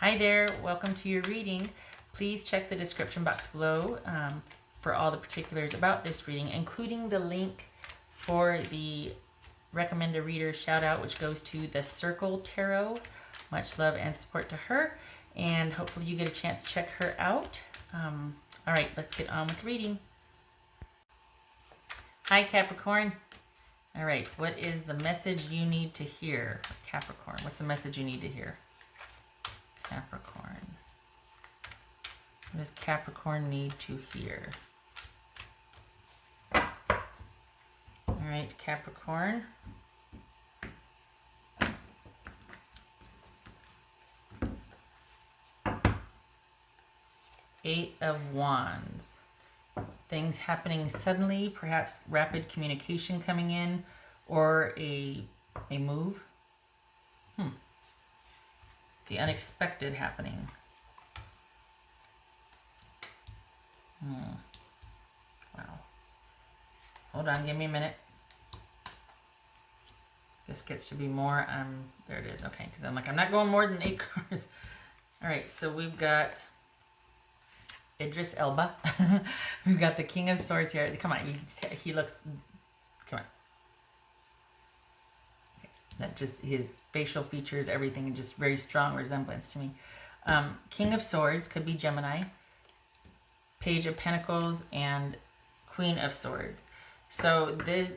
Hi there, welcome to your reading. Please check the description box below for all the particulars about this reading, including the link for the recommend a reader shout out, which goes to the Circle Tarot. Much love and support to her, and hopefully you get a chance to check her out. All right, let's get on with the reading. Hi Capricorn. All right, what is the message you need to hear, Capricorn? What's the message you need to hear? Capricorn. What does Capricorn need to hear? All right, Capricorn. Eight of Wands. Things happening suddenly, perhaps rapid communication coming in, or a move. The unexpected happening. Wow. Hold on, give me a minute. This gets to be more, there it is, okay, because I'm like, I'm not going more than 8 cards. All right, so we've got Idris Elba. We've got the King of Swords here. Come on, he looks, come on. Okay. That just, his facial features, everything, just very strong resemblance to me. King of Swords could be Gemini. Page of Pentacles and Queen of Swords. So this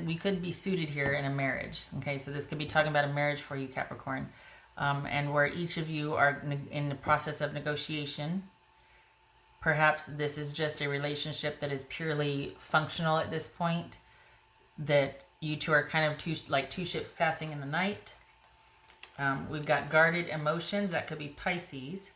we could be suited here in a marriage. Okay, so this could be talking about a marriage for you, Capricorn, and where each of you are in the process of negotiation. Perhaps this is just a relationship that is purely functional at this point, that you two are kind of two ships passing in the night. We've got guarded emotions. That could be Pisces.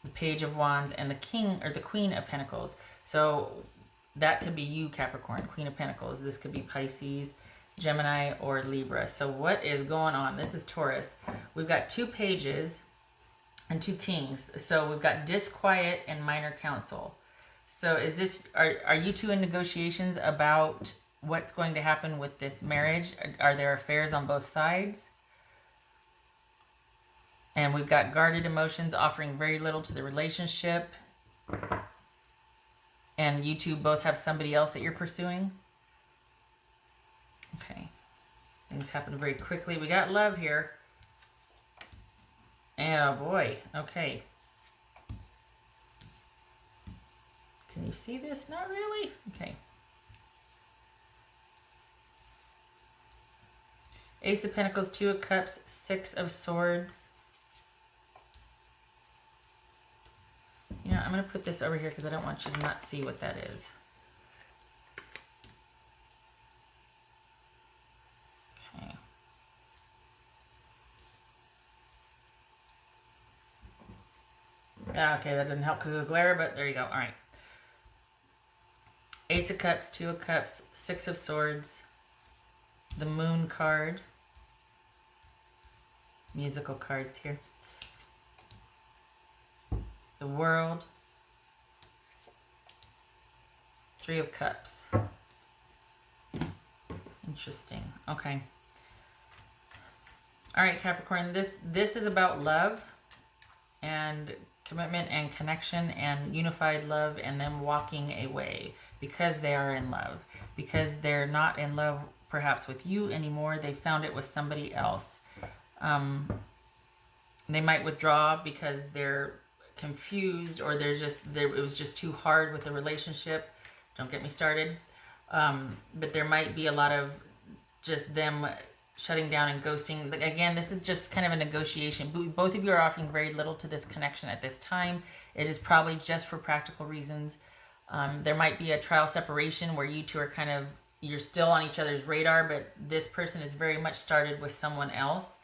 The Page of Wands and the King or the Queen of Pentacles. So that could be you, Capricorn, Queen of Pentacles. This could be Pisces, Gemini, or Libra. So what is going on? This is Taurus. We've got 2 pages and 2 kings. So we've got disquiet and minor counsel. So is this, are you two in negotiations about what's going to happen with this marriage? Are there affairs on both sides? And we've got guarded emotions offering very little to the relationship. And you two both have somebody else that you're pursuing. Okay. Things happen very quickly. We got love here. Oh boy. Okay. Can you see this? Not really. Okay. Ace of Pentacles, 2 of Cups, 6 of Swords. You know, I'm going to put this over here because I don't want you to not see what that is. Okay. Yeah, okay, that doesn't help because of the glare, but there you go. All right. Ace of Cups, 2 of Cups, 6 of Swords, the Moon card. Musical cards here. The World, 3 of Cups. Interesting. Okay. All right, Capricorn, this is about love and commitment and connection and unified love and them walking away because they are in love. Because they're not in love perhaps with you anymore. They found it with somebody else. They might withdraw because they're confused, or it was just too hard with the relationship. Don't get me started. But there might be a lot of just them shutting down and ghosting. Again, this is just kind of a negotiation. Both of you are offering very little to this connection at this time. It is probably just for practical reasons. There might be a trial separation where you two are you're still on each other's radar, but this person is very much started with someone else.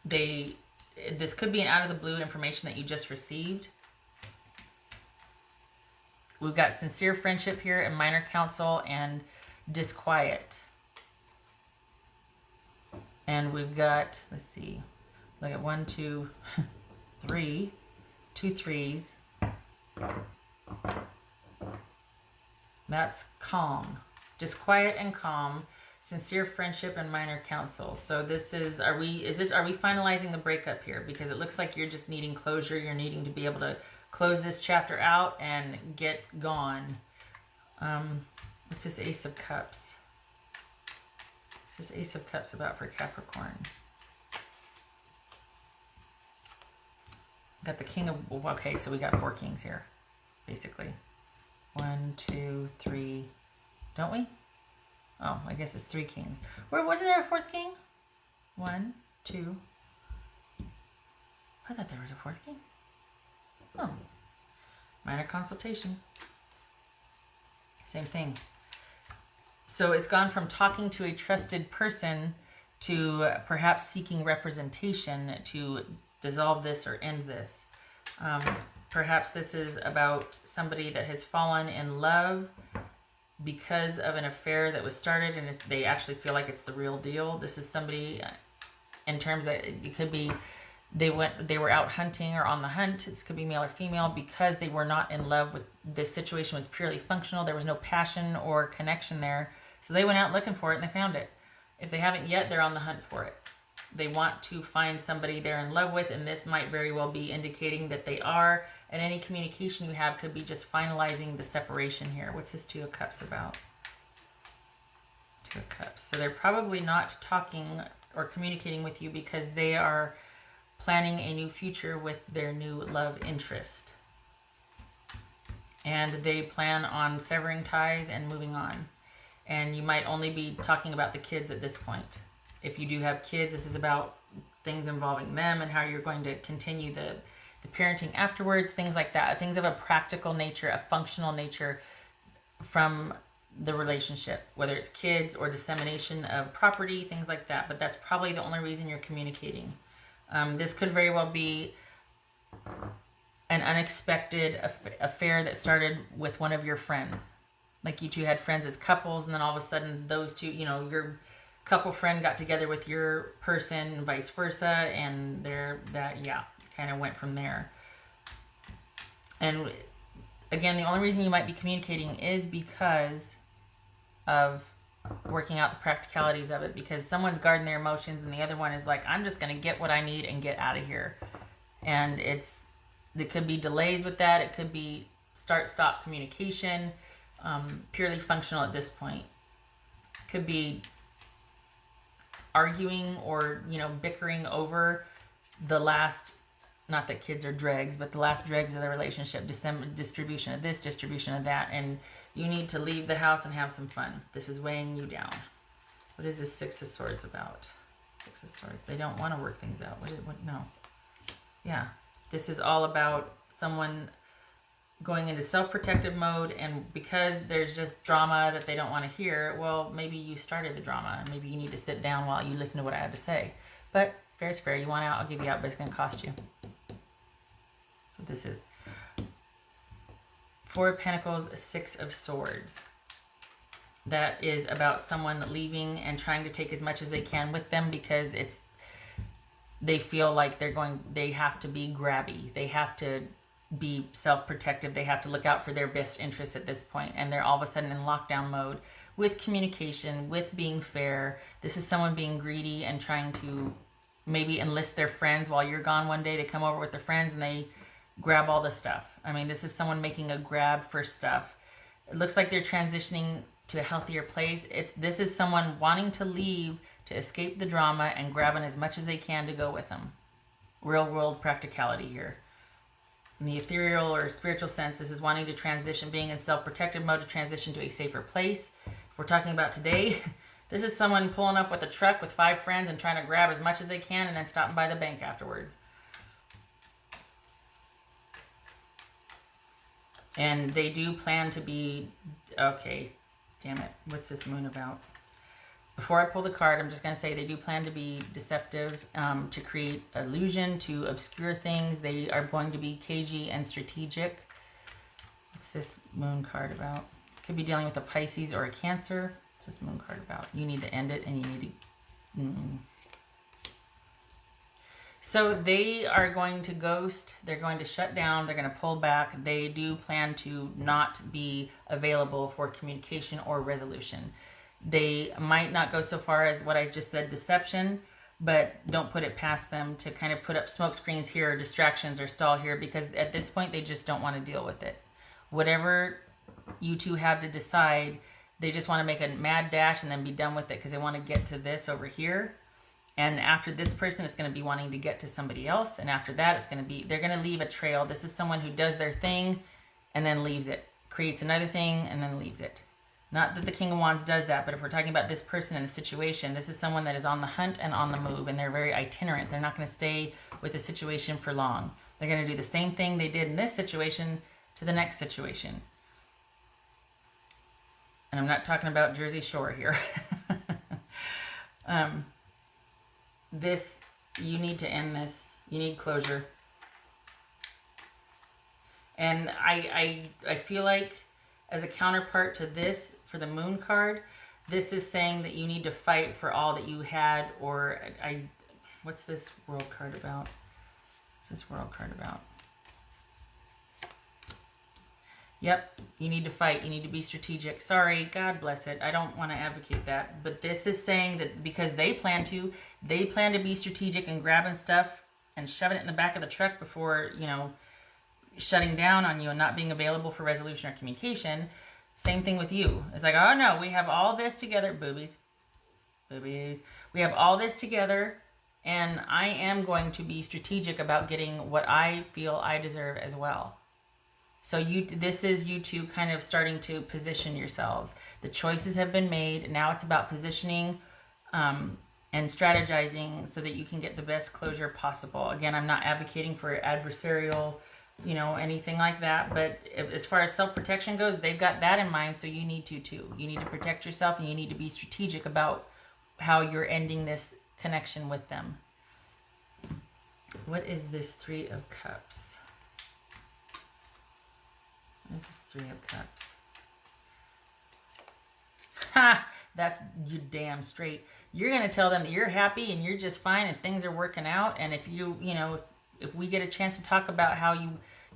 This could be an out of the blue information that you just received. We've got sincere friendship here and minor counsel and disquiet. And we've got, let's see, look at 1, 2, 3, 2 threes. That's calm, disquiet and calm. sincere friendship and minor counsel. So this is, are we finalizing the breakup here? Because it looks like you're just needing closure. You're needing to be able to close this chapter out and get gone. What's this Ace of Cups? What's this Ace of Cups about for Capricorn? Got the King of, okay, so we got 4 kings here, basically. 1, 2, 3, don't we? Oh, I guess it's 3 kings. Where wasn't there a 4th king? 1, 2. I thought there was a 4th king. Oh, minor consultation. Same thing. So it's gone from talking to a trusted person to perhaps seeking representation to dissolve this or end this. Perhaps this is about somebody that has fallen in love because of an affair that was started and they actually feel like it's the real deal. This is somebody in terms that it could be they were out hunting or on the hunt. This could be male or female because they were not in love with this situation. Was purely functional. There was no passion or connection there. So they went out looking for it and they found it. If they haven't yet, they're on the hunt for it. They want to find somebody they're in love with, and this might very well be indicating that they are. And any communication you have could be just finalizing the separation here. What's this 2 of Cups about? 2 of Cups. So they're probably not talking or communicating with you because they are planning a new future with their new love interest. And they plan on severing ties and moving on. And you might only be talking about the kids at this point. If you do have kids, this is about things involving them and how you're going to continue the parenting afterwards, things like that. Things of a practical nature, a functional nature from the relationship, whether it's kids or dissemination of property, things like that. But that's probably the only reason you're communicating. This could very well be an unexpected affair that started with one of your friends. Like you two had friends as couples, and then all of a sudden those two, you know, your couple friend got together with your person and vice versa, and kind of went from there. And again, the only reason you might be communicating is because of working out the practicalities of it, because someone's guarding their emotions and the other one is like, I'm just going to get what I need and get out of here. And there could be delays with that. It could be start-stop communication, purely functional at this point. Could be arguing or, bickering over the last, not that kids are dregs, but the last dregs of the relationship, distribution of this, distribution of that, and you need to leave the house and have some fun. This is weighing you down. What is this 6 of Swords about? 6 of Swords. They don't want to work things out. No. Yeah. This is all about someone going into self-protective mode, and because there's just drama that they don't want to hear, well, maybe you started the drama, and maybe you need to sit down while you listen to what I have to say. But fair is fair. You want out, I'll give you out, but it's going to cost you. So this is 4 of Pentacles, 6 of Swords. That is about someone leaving and trying to take as much as they can with them because they feel like they have to be grabby. They have to be self-protective. They have to look out for their best interests at this point, and they're all of a sudden in lockdown mode with communication, with being fair. This is someone being greedy and trying to maybe enlist their friends while you're gone. One day they come over with their friends and they grab all the stuff. I mean, this is someone making a grab for stuff. It looks like they're transitioning to a healthier place. This is someone wanting to leave to escape the drama and grabbing as much as they can to go with them. Real world practicality here. In the ethereal or spiritual sense, this is wanting to transition, being in self-protective mode, to transition to a safer place. If we're talking about today, this is someone pulling up with a truck with 5 friends and trying to grab as much as they can and then stopping by the bank afterwards. And they do plan to be, okay, damn it, what's this moon about? Before I pull the card, I'm just going to say they do plan to be deceptive, to create illusion, to obscure things. They are going to be cagey and strategic. What's this moon card about? Could be dealing with a Pisces or a Cancer. What's this moon card about? You need to end it and you need to... So they are going to ghost. They're going to shut down. They're going to pull back. They do plan to not be available for communication or resolution. They might not go so far as what I just said, deception, but don't put it past them to kind of put up smoke screens here or distractions or stall here, because at this point they just don't want to deal with it. Whatever you two have to decide, they just want to make a mad dash and then be done with it because they want to get to this over here. And after this person, it's going to be wanting to get to somebody else. And after that, it's going to be, they're going to leave a trail. This is someone who does their thing and then leaves it, creates another thing and then leaves it. Not that the King of Wands does that, but if we're talking about this person in the situation, this is someone that is on the hunt and on the move, and they're very itinerant. They're not going to stay with the situation for long. They're going to do the same thing they did in this situation to the next situation. And I'm not talking about Jersey Shore here. This, you need to end this. You need closure. And I feel like as a counterpart to this, for the Moon card, this is saying that you need to fight for all that you had, or what's this World card about? What's this World card about? Yep, you need to fight. You need to be strategic. Sorry, God bless it. I don't want to advocate that. But this is saying that because they plan to be strategic and grabbing stuff and shoving it in the back of the truck before, you know, shutting down on you and not being available for resolution or communication. Same thing with you. It's like, oh no, we have all this together. Boobies. Boobies. We have all this together, and I am going to be strategic about getting what I feel I deserve as well. So this is you two kind of starting to position yourselves. The choices have been made. Now it's about positioning and strategizing so that you can get the best closure possible. Again, I'm not advocating for adversarial, you know, anything like that. But as far as self-protection goes, they've got that in mind. So you need to too. You need to protect yourself, and you need to be strategic about how you're ending this connection with them. What is this Three of Cups? What is this Three of Cups? Ha! That's you damn straight. You're going to tell them that you're happy and you're just fine and things are working out. And if you know, if we get a chance to talk about how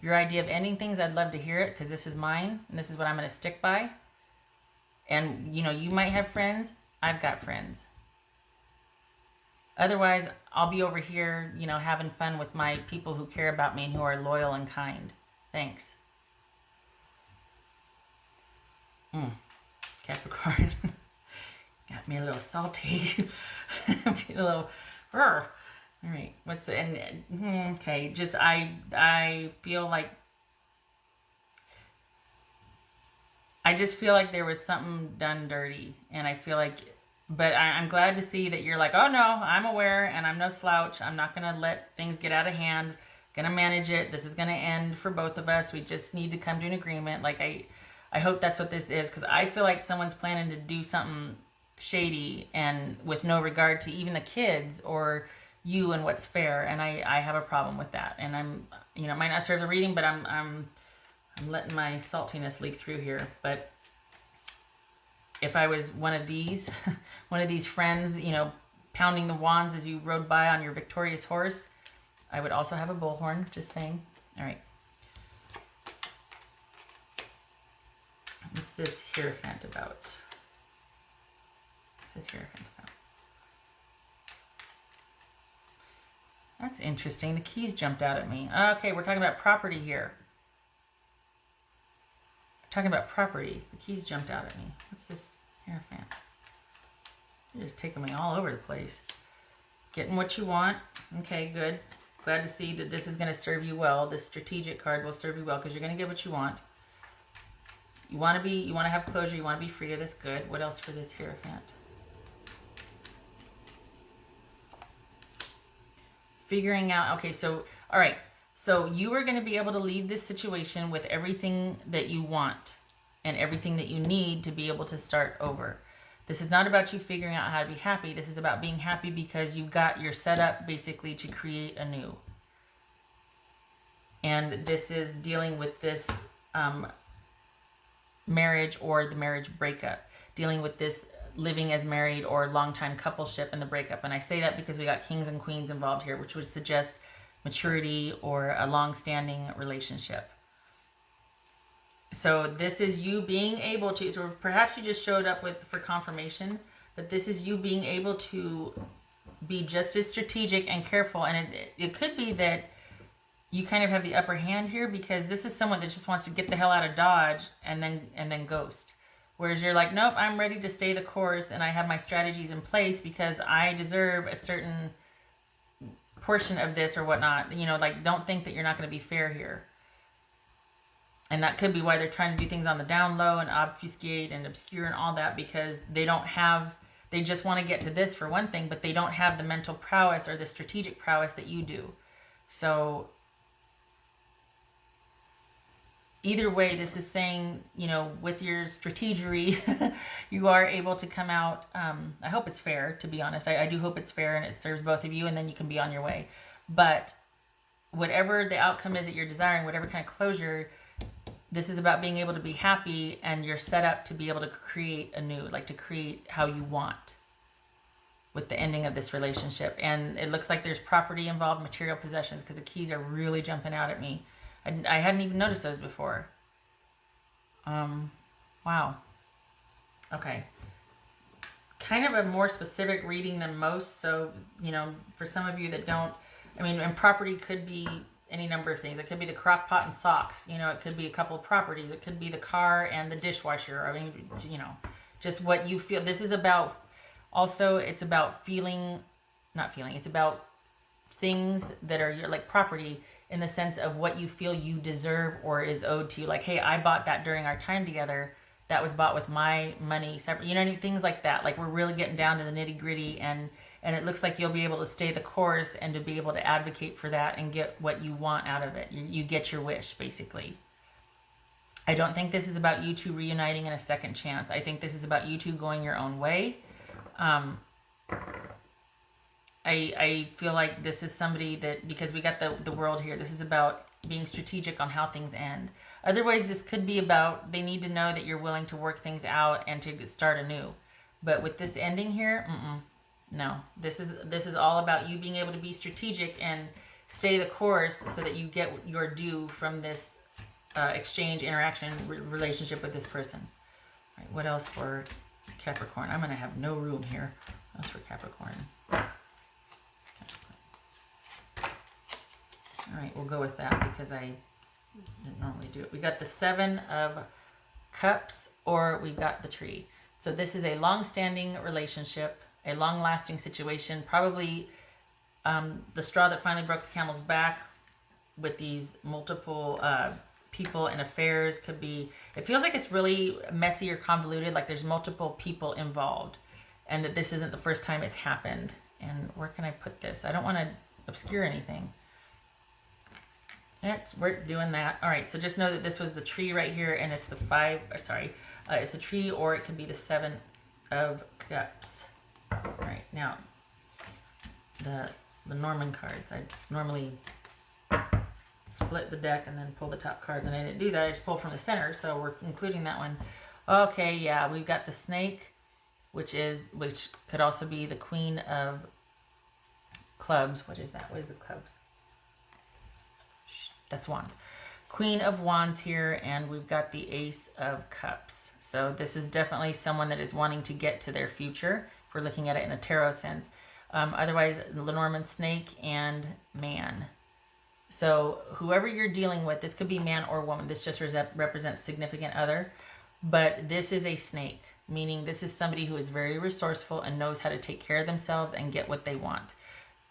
your idea of ending things, I'd love to hear it, because this is mine and this is what I'm going to stick by. And, you know, you might have friends. I've got friends. Otherwise, I'll be over here, you know, having fun with my people who care about me and who are loyal and kind. Thanks. Capricorn. Got me a little salty. A little... All right. What's the... And, okay. Just, I feel like... I just feel like there was something done dirty. And I feel like... But I'm glad to see that you're like, oh no, I'm aware and I'm no slouch. I'm not going to let things get out of hand. Going to manage it. This is going to end for both of us. We just need to come to an agreement. Like, I hope that's what this is, because I feel like someone's planning to do something shady and with no regard to even the kids or you and what's fair. And I have a problem with that. And I'm, you know, it might not serve the reading, but I'm letting my saltiness leak through here. But if I was one of these friends, you know, pounding the wands as you rode by on your victorious horse, I would also have a bullhorn, just saying. All right. What's this Hierophant about? What's this Hierophant about? That's interesting. The keys jumped out at me. Okay, we're talking about property here. Talking about property. The keys jumped out at me. What's this Hierophant? You're just taking me all over the place. Getting what you want. Okay, good. Glad to see that this is going to serve you well. This strategic card will serve you well because you're going to get what you want. You want to have closure. You want to be free of this. Good. What else for this Hierophant? Figuring out. Okay, so, all right. So you are going to be able to leave this situation with everything that you want and everything that you need to be able to start over. This is not about you figuring out how to be happy. This is about being happy because you got your setup basically to create anew. And this is dealing with this marriage or the marriage breakup. Dealing with this living as married or long-time coupleship and the breakup. And I say that because we got kings and queens involved here, which would suggest maturity or a long-standing relationship. So this is you being able to, so perhaps you just showed up for confirmation, but this is you being able to be just as strategic and careful. And it could be that you kind of have the upper hand here, because this is someone that just wants to get the hell out of Dodge and then ghost. Whereas you're like, nope, I'm ready to stay the course and I have my strategies in place because I deserve a certain portion of this or whatnot. You know, like, don't think that you're not going to be fair here. And that could be why they're trying to do things on the down low and obfuscate and obscure and all that, because they just want to get to this for one thing, but they don't have the mental prowess or the strategic prowess that you do. So either way, this is saying, you know, with your strategery, you are able to come out. I hope it's fair, to be honest. I do hope it's fair and it serves both of you, and then you can be on your way. But whatever the outcome is that you're desiring, whatever kind of closure, this is about being able to be happy, and you're set up to be able to create anew, like to create how you want with the ending of this relationship. And it looks like there's property involved, material possessions, because the keys are really jumping out at me. I hadn't even noticed those before. Wow. Okay. Kind of a more specific reading than most. So, you know, for some of you that don't, I mean, and property could be any number of things. It could be the crock pot and socks. You know, it could be a couple of properties. It could be the car and the dishwasher. I mean, you know, just what you feel. This is about, also, it's about it's about things that are your, like, property, in the sense of what you feel you deserve or is owed to you. Like, hey, I bought that during our time together. That was bought with my money. You know, things like that. Like, we're really getting down to the nitty gritty, and it looks like you'll be able to stay the course and to be able to advocate for that and get what you want out of it. You get your wish, basically. I don't think this is about you two reuniting in a second chance. I think this is about you two going your own way. I feel like this is somebody that, because we got the world here, this is about being strategic on how things end. Otherwise, this could be about, they need to know that you're willing to work things out and to start anew. But with this ending here, no. This is all about you being able to be strategic and stay the course so that you get your due from this exchange, interaction, relationship with this person. All right, what else for Capricorn? I'm going to have no room here. What else for Capricorn? All right, we'll go with that because I didn't normally do it. We got the 7 of Cups, or we got the Tree. So this is a long-standing relationship, a long-lasting situation, probably the straw that finally broke the camel's back with these multiple people and affairs. Could be, it feels like it's really messy or convoluted, like there's multiple people involved, and that this isn't the first time it's happened. And where can I put this? I don't want to obscure anything. We're doing that. All right, so just know that this was the Tree right here, and it's the it's the Tree, or it could be the 7 of Cups. All right, now the Norman cards. I normally split the deck and then pull the top cards, and I didn't do that. I just pulled from the center, so we're including that one. Okay, yeah, we've got the Snake, which could also be the Queen of Clubs. What is that? What is the clubs? That's Wands. Queen of Wands here, and we've got the Ace of Cups. So this is definitely someone that is wanting to get to their future, if we're looking at it in a tarot sense. Otherwise, Lenormand, Snake, and Man. So whoever you're dealing with, this could be man or woman. This just represents significant other. But this is a snake, meaning this is somebody who is very resourceful and knows how to take care of themselves and get what they want.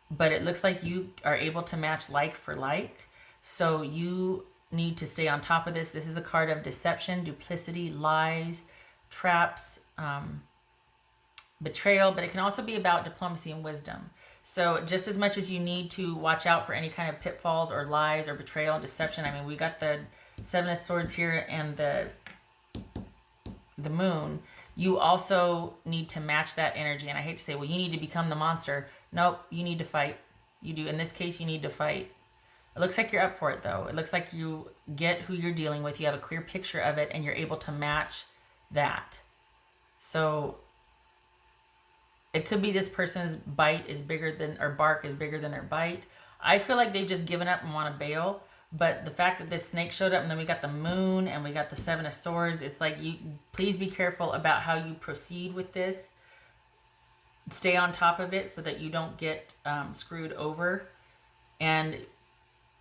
But it looks like you are able to match like for like. So you need to stay on top of this. This is a card of deception, duplicity, lies, traps, betrayal, but it can also be about diplomacy and wisdom. So just as much as you need to watch out for any kind of pitfalls or lies or betrayal and deception. I mean, we got the 7 of Swords here and the Moon. You also need to match that energy. And I hate to say, well, you need to become the monster. Nope, you need to fight. You do. In this case, you need to fight. It looks like you're up for it, though. It looks like you get who you're dealing with. You have a clear picture of it, and you're able to match that. So it could be this person's bite is bigger than, or bark is bigger than their bite. I feel like they've just given up and want to bail, But the fact that this snake showed up, and then we got the moon and we got the 7 of swords, it's like, you please be careful about how you proceed with this. Stay on top of it so that you don't get screwed over. And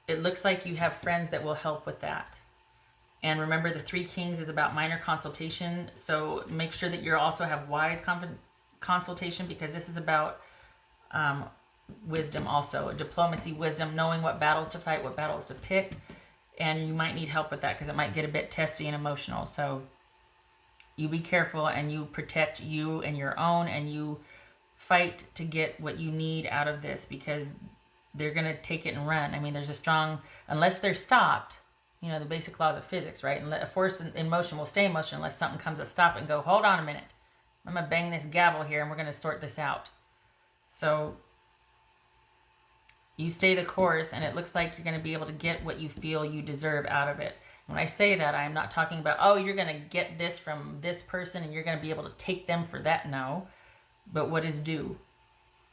it looks like you have friends that will help with that. And remember, the 3 Kings is about minor consultation. So make sure that you also have wise consultation, because this is about wisdom also. Diplomacy, wisdom, knowing what battles to fight, what battles to pick. And you might need help with that because it might get a bit testy and emotional. So you be careful and you protect you and your own, and you fight to get what you need out of this, because they're going to take it and run. I mean, there's a strong, unless they're stopped, you know, the basic laws of physics, right? And a force in motion will stay in motion unless something comes to stop it and go, hold on a minute. I'm going to bang this gavel here and we're going to sort this out. So you stay the course, and it looks like you're going to be able to get what you feel you deserve out of it. When I say that, I'm not talking about, oh, you're going to get this from this person and you're going to be able to take them for that. No. But what is due,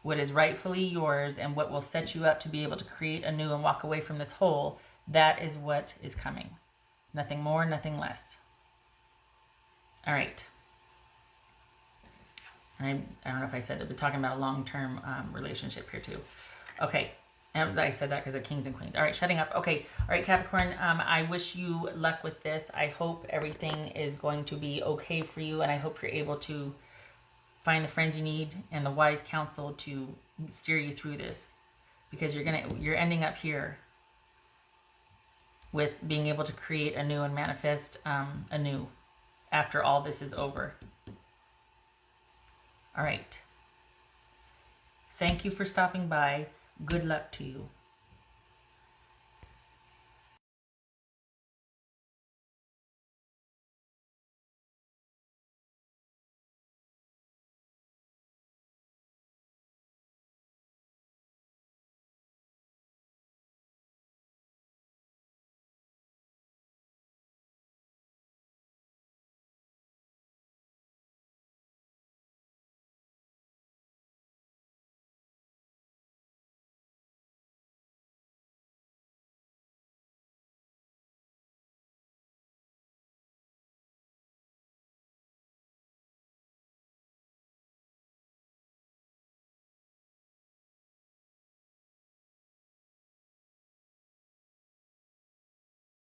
what is rightfully yours, and what will set you up to be able to create anew and walk away from this hole, that is what is coming. Nothing more, nothing less. All right. And I don't know if I said it, but talking about a long-term relationship here too. Okay. And I said that because of Kings and Queens. All right, shutting up. Okay. All right, Capricorn, I wish you luck with this. I hope everything is going to be okay for you, and I hope you're able to find the friends you need and the wise counsel to steer you through this, because you're ending up here with being able to create anew and manifest anew after all this is over. All right. Thank you for stopping by. Good luck to you.